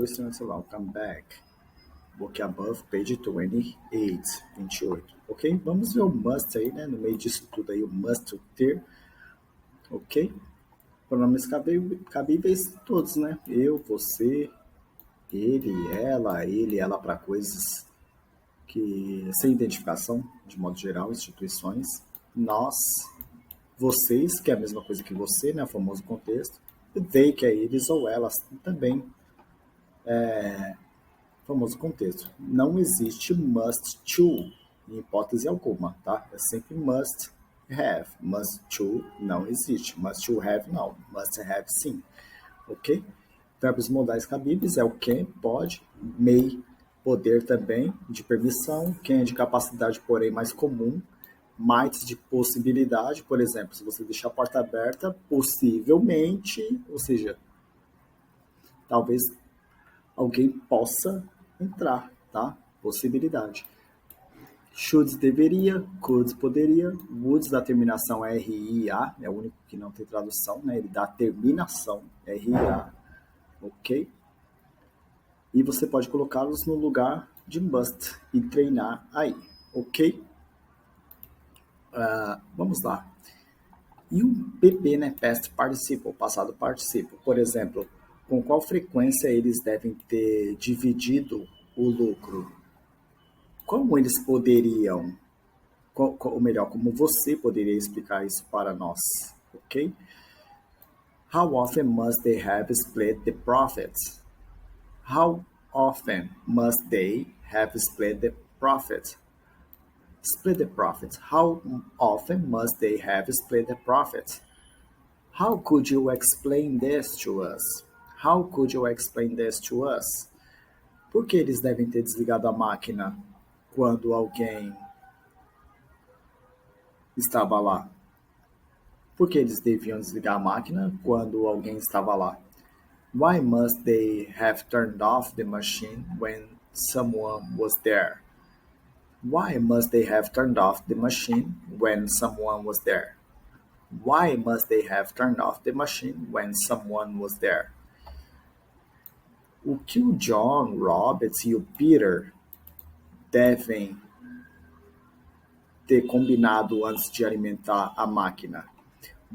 students, welcome back. Book above, page 28, 28. Ok? Vamos ver o must aí, né? No meio disso tudo aí, o must ter. Ok? Pronomes cabíveis todos, né? Eu, você, ele, ela para coisas que sem identificação, de modo geral, instituições. Nós, vocês, que é a mesma coisa que você, né? O famoso contexto. E they, que é eles ou elas, também famoso contexto. Não existe must to em hipótese alguma, tá? É sempre must have. Must to não existe. Must to have não. Must have sim. Ok? Verbos modais cabíveis é o can, pode, may, poder também, de permissão, can de capacidade, porém mais comum, might de possibilidade, por exemplo, se você deixar a porta aberta, possivelmente, ou seja, talvez alguém possa entrar, tá? Possibilidade. Should, deveria, could, poderia, would da terminação RIA, é o único que não tem tradução, né? Ele dá a terminação RIA, ok? E você pode colocá-los no lugar de must e treinar aí, ok? Vamos lá. E o PP, né? Past participle, passado participle. Por exemplo, com qual frequência eles devem ter dividido o lucro? Como eles poderiam, ou melhor, como você poderia explicar isso para nós, ok? How often must they have split the profits? How often must they have split the profit? Split the profits. How often must they have split the profits? How could you explain this to us? How could you explain this to us? Por que eles devem ter desligado a máquina quando alguém estava lá? Por que eles deviam desligar a máquina quando alguém estava lá? Why must they have turned off the machine when someone was there? Why must they have turned off the machine when someone was there? Why must they have turned off the machine when someone was there? O que o John, Roberts e o Peter devem ter combinado antes de alimentar a máquina?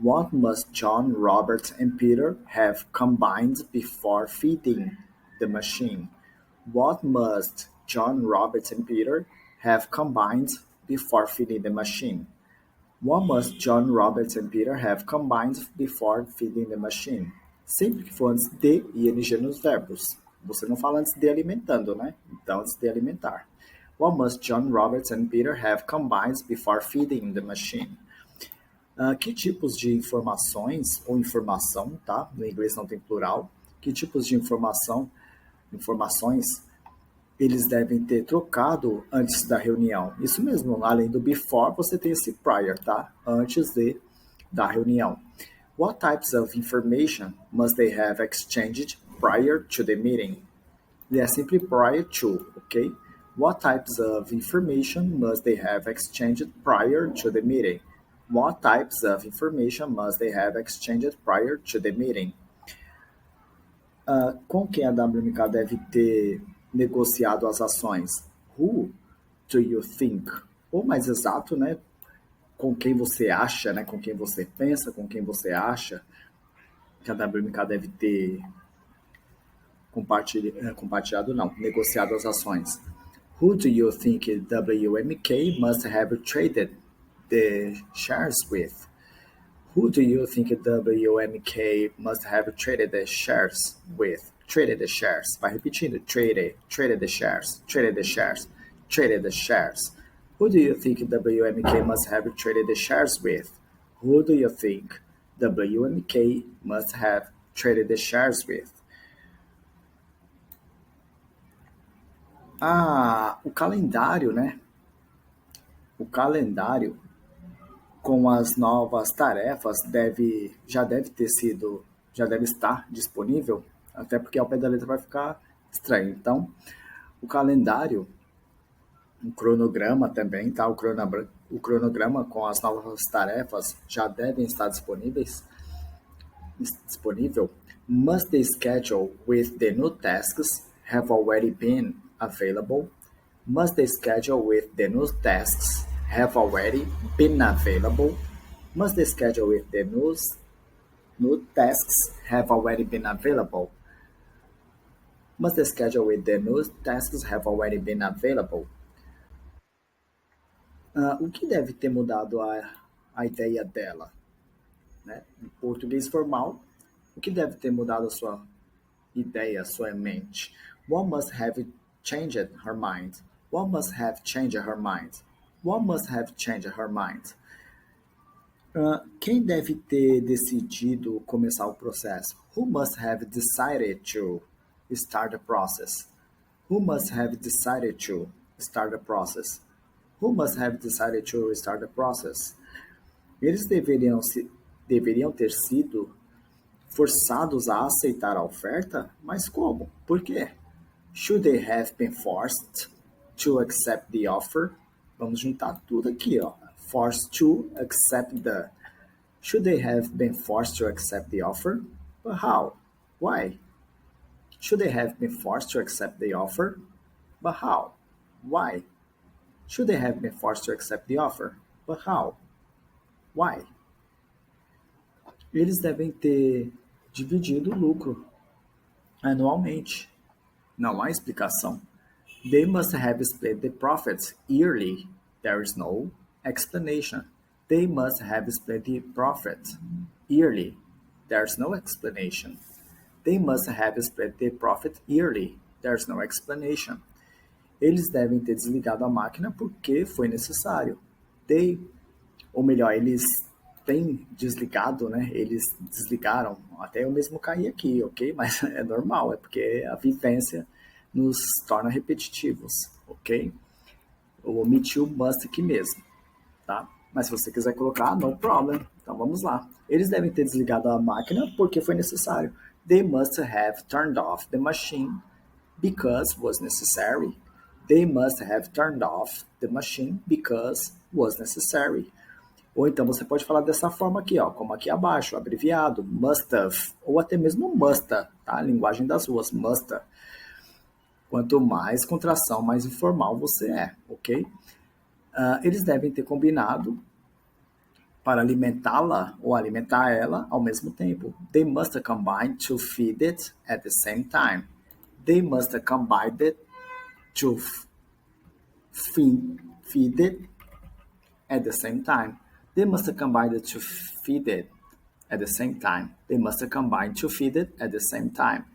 What must John, Robert, and Peter have combined before feeding the machine? What must John, Robert, and Peter have combined before feeding the machine? What must John, Robert, and Peter have combined before feeding the machine? Sempre que for antes de ing nos verbos. Você não fala antes de alimentando, né? Então, antes de alimentar. What must John, Robert, and Peter have combined before feeding the machine? Que tipos de informações ou informação, tá? No inglês não tem plural. Que tipos de informações eles devem ter trocado antes da reunião? Isso mesmo, além do before, você tem esse prior, tá? Antes da reunião. What types of information must they have exchanged prior to the meeting? E é sempre prior to, ok? What types of information must they have exchanged prior to the meeting? What types of information must they have exchanged prior to the meeting? Com quem a WMK deve ter negociado as ações? Who do you think? Ou mais exato, né? Com quem você acha, né? Com quem você pensa, com quem você acha que a WMK deve ter compartilhado, não, negociado as ações. Who do you think WMK must have traded the shares with? Who do you think WMK must have traded the shares with? Traded the shares. Vai repetindo. Traded the shares. Traded the shares. Traded the shares. Who do you think WMK must have traded the shares with? Who do you think WMK must have traded the shares with? O calendário, né? O calendário com as novas tarefas já deve estar disponível, até porque ao pé da letra vai ficar estranho. Então, o calendário, o cronograma também, tá? O cronograma com as novas tarefas já devem estar disponível. Must the schedule with the new tasks have already been available? Must the schedule with the new tasks have already been available? Must the schedule with the new tasks have already been available? Must the schedule with the new tasks have already been available? O que deve ter mudado a ideia dela? Né? Em português formal, o que deve ter mudado a sua ideia, a sua mente? What must have changed her mind? What must have changed her mind? What must have changed her mind? Quem deve ter decidido começar o processo? Who must have decided to start the process? Who must have decided to start the process? Who must have decided to start the process? Eles deveriam ter sido forçados a aceitar a oferta? Mas como? Por quê? Should they have been forced to accept the offer? Vamos juntar tudo aqui, ó. Forced to accept the. Should they have been forced to accept the offer? But how? Why? Should they have been forced to accept the offer? But how? Why? Should they have been forced to accept the offer? But how? Why? Eles devem ter dividido o lucro anualmente. Não há explicação. They must have split the profits yearly. There is no explanation. They must have split the profit yearly. There's no explanation. They must have split the profit yearly. There's no explanation. Eles devem ter desligado a máquina porque foi necessário. They, ou melhor, eles têm desligado, né? Eles desligaram. Até eu mesmo caí aqui, ok? Mas é normal, é porque a vivência nos torna repetitivos, ok? Eu omiti o must aqui mesmo, tá? Mas se você quiser colocar, no problem. Então vamos lá. Eles devem ter desligado a máquina porque foi necessário. They must have turned off the machine because was necessary. They must have turned off the machine because was necessary. Ou então você pode falar dessa forma aqui, ó, como aqui abaixo, abreviado, must have, ou até mesmo musta, tá? A linguagem das ruas, musta. Quanto mais contração, mais informal você é, ok? Eles devem ter combinado para alimentá-la ou alimentar ela ao mesmo tempo. They must combine to feed it at the same time. They must combine it to feed it at the same time. They must combine it to feed it at the same time. They must combine to feed it at the same time.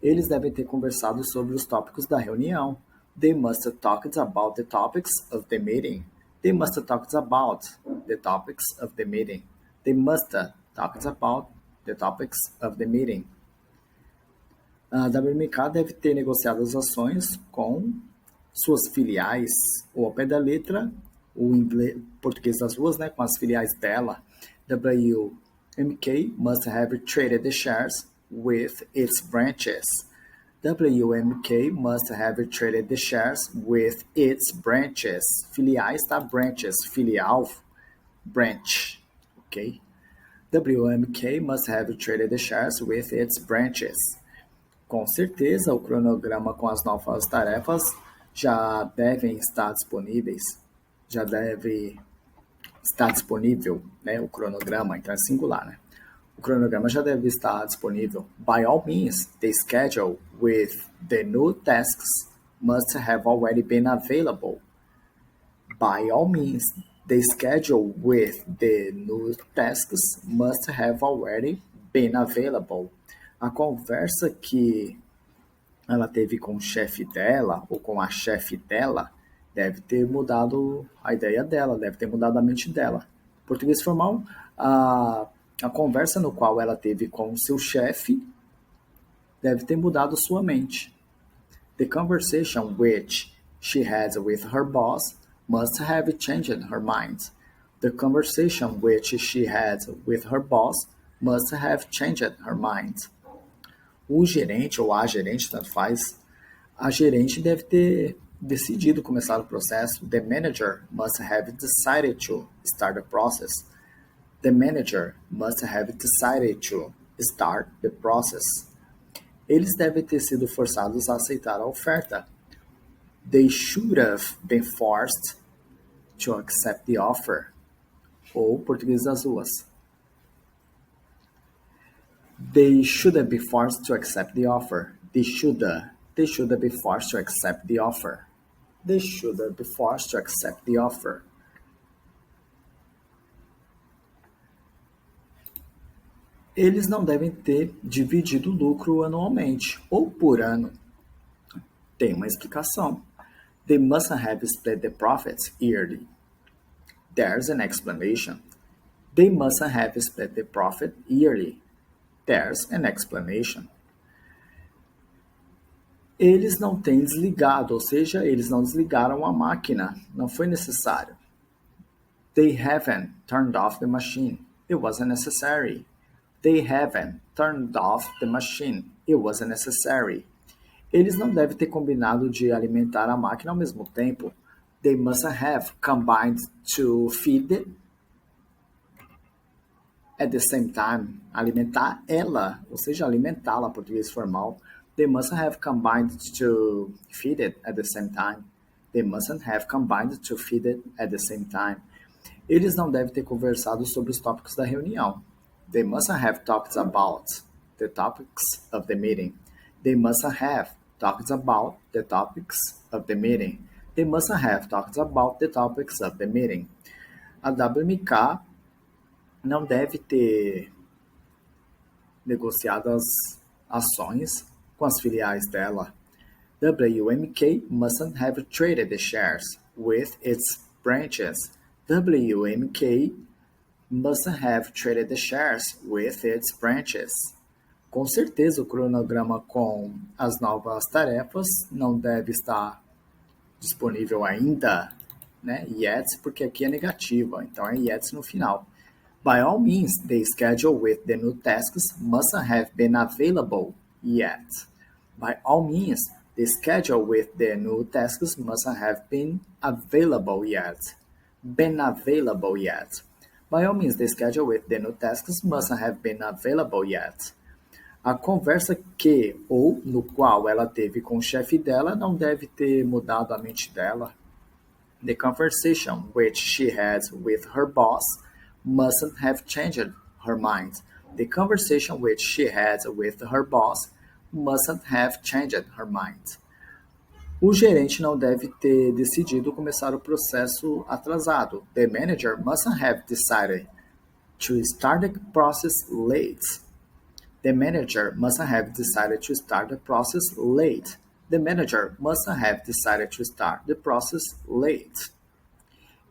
Eles devem ter conversado sobre os tópicos da reunião. They must have talked about the topics of the meeting. They must have talked about the topics of the meeting. They must have talked about the topics of the meeting. A WMK deve ter negociado as ações com suas filiais, ou ao pé da letra, o inglês, português das ruas, né, com as filiais dela. WMK must have traded the shares with its branches. WMK must have traded the shares with its branches. Filiais, tá? Branches, filial, branch, ok? WMK must have traded the shares with its branches. Com certeza, o cronograma com as novas tarefas já devem estar disponíveis. Já deve estar disponível, né? O cronograma, então é singular, né? O cronograma já deve estar disponível. By all means, the schedule with the new tasks must have already been available. By all means, the schedule with the new tasks must have already been available. A conversa que ela teve com o chefe dela, ou com a chefe dela, deve ter mudado a ideia dela, deve ter mudado a mente dela. Português formal, a conversa no qual ela teve com o seu chefe deve ter mudado sua mente. The conversation which she had with her boss must have changed her mind. The conversation which she had with her boss must have changed her mind. O gerente ou a gerente, tanto faz, a gerente deve ter decidido começar o processo. The manager must have decided to start the process. The manager must have decided to start the process. Eles devem ter sido forçados a aceitar a oferta. They should have been forced to accept the offer. Ou português das ruas. They should have been forced to accept the offer. They should have been forced to accept the offer. They should have been forced to accept the offer. Eles não devem ter dividido o lucro anualmente ou por ano. Tem uma explicação. They mustn't have split the profits yearly. There's an explanation. They mustn't have split the profit yearly. There's an explanation. Eles não têm desligado, ou seja, eles não desligaram a máquina. Não foi necessário. They haven't turned off the machine. It wasn't necessary. They haven't turned off the machine. It wasn't necessary. Eles não devem ter combinado de alimentar a máquina ao mesmo tempo. They mustn't have combined to feed it at the same time. Alimentar ela, ou seja, alimentá-la, português formal. They mustn't have combined to feed it at the same time. They mustn't have combined to feed it at the same time. Eles não devem ter conversado sobre os tópicos da reunião. They mustn't have talked about the topics of the meeting. They mustn't have talked about the topics of the meeting. They mustn't have talked about the topics of the meeting. A WMK não deve ter negociado as ações com as filiais dela. WMK mustn't have traded the shares with its branches. WMK mustn't have traded the shares with its branches. Com certeza, o cronograma com as novas tarefas não deve estar disponível ainda, né? Yet, porque aqui é negativa, então é yet no final. By all means, the schedule with the new tasks mustn't have been available yet. By all means, the schedule with the new tasks mustn't have been available yet. Been available yet. By all means, the schedule with the new tasks mustn't have been available yet. A conversa que ou no qual ela teve com o chefe dela não deve ter mudado a mente dela. The conversation which she had with her boss mustn't have changed her mind. The conversation which she had with her boss mustn't have changed her mind. O gerente não deve ter decidido começar o processo atrasado. The manager mustn't have decided to start the process late. The manager mustn't have decided to start the process late. The manager mustn't have decided to start the process late.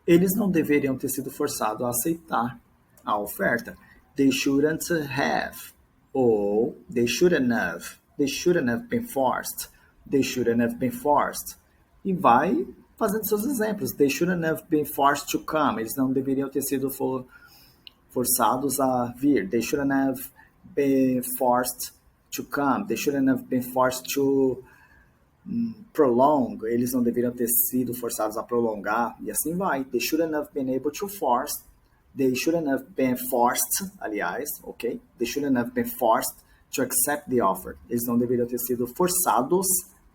Eles não deveriam ter sido forçados a aceitar a oferta. They shouldn't have. Ou they shouldn't have. They shouldn't have been forced. They shouldn't have been forced. E vai fazendo seus exemplos. They shouldn't have been forced to come. Eles não deveriam ter sido forçados a vir. They shouldn't have been forced to come. They shouldn't have been forced to prolong. Eles não deveriam ter sido forçados a prolongar. E assim vai. They shouldn't have been able to force. They shouldn't have been forced, aliás, ok? They shouldn't have been forced to accept the offer. Eles não deveriam ter sido forçados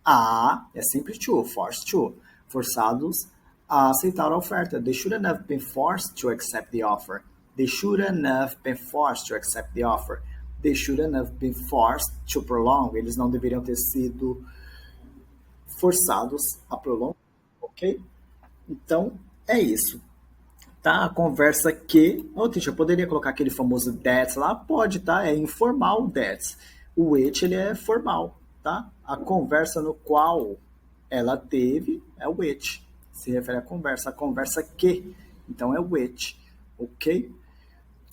a, é sempre to, forced to, forçados a aceitar a oferta. They shouldn't have been forced to accept the offer. They shouldn't have been forced to accept the offer. They shouldn't have been forced to prolong. Eles não deveriam ter sido forçados a prolongar, ok? Então, é isso. Tá? A conversa que... eu poderia colocar aquele famoso that lá? Pode, tá? É informal that. O which, ele é formal, tá? A conversa no qual ela teve é o which. Se refere à conversa. A conversa que, então é o which, ok?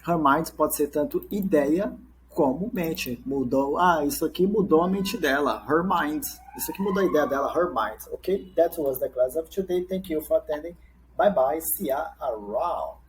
Her mind pode ser tanto ideia como mente. Mudou, isso aqui mudou a mente dela. Her mind. Isso aqui mudou a ideia dela, her mind, ok? That was the class of today. Thank you for attending. Bye bye. See ya around.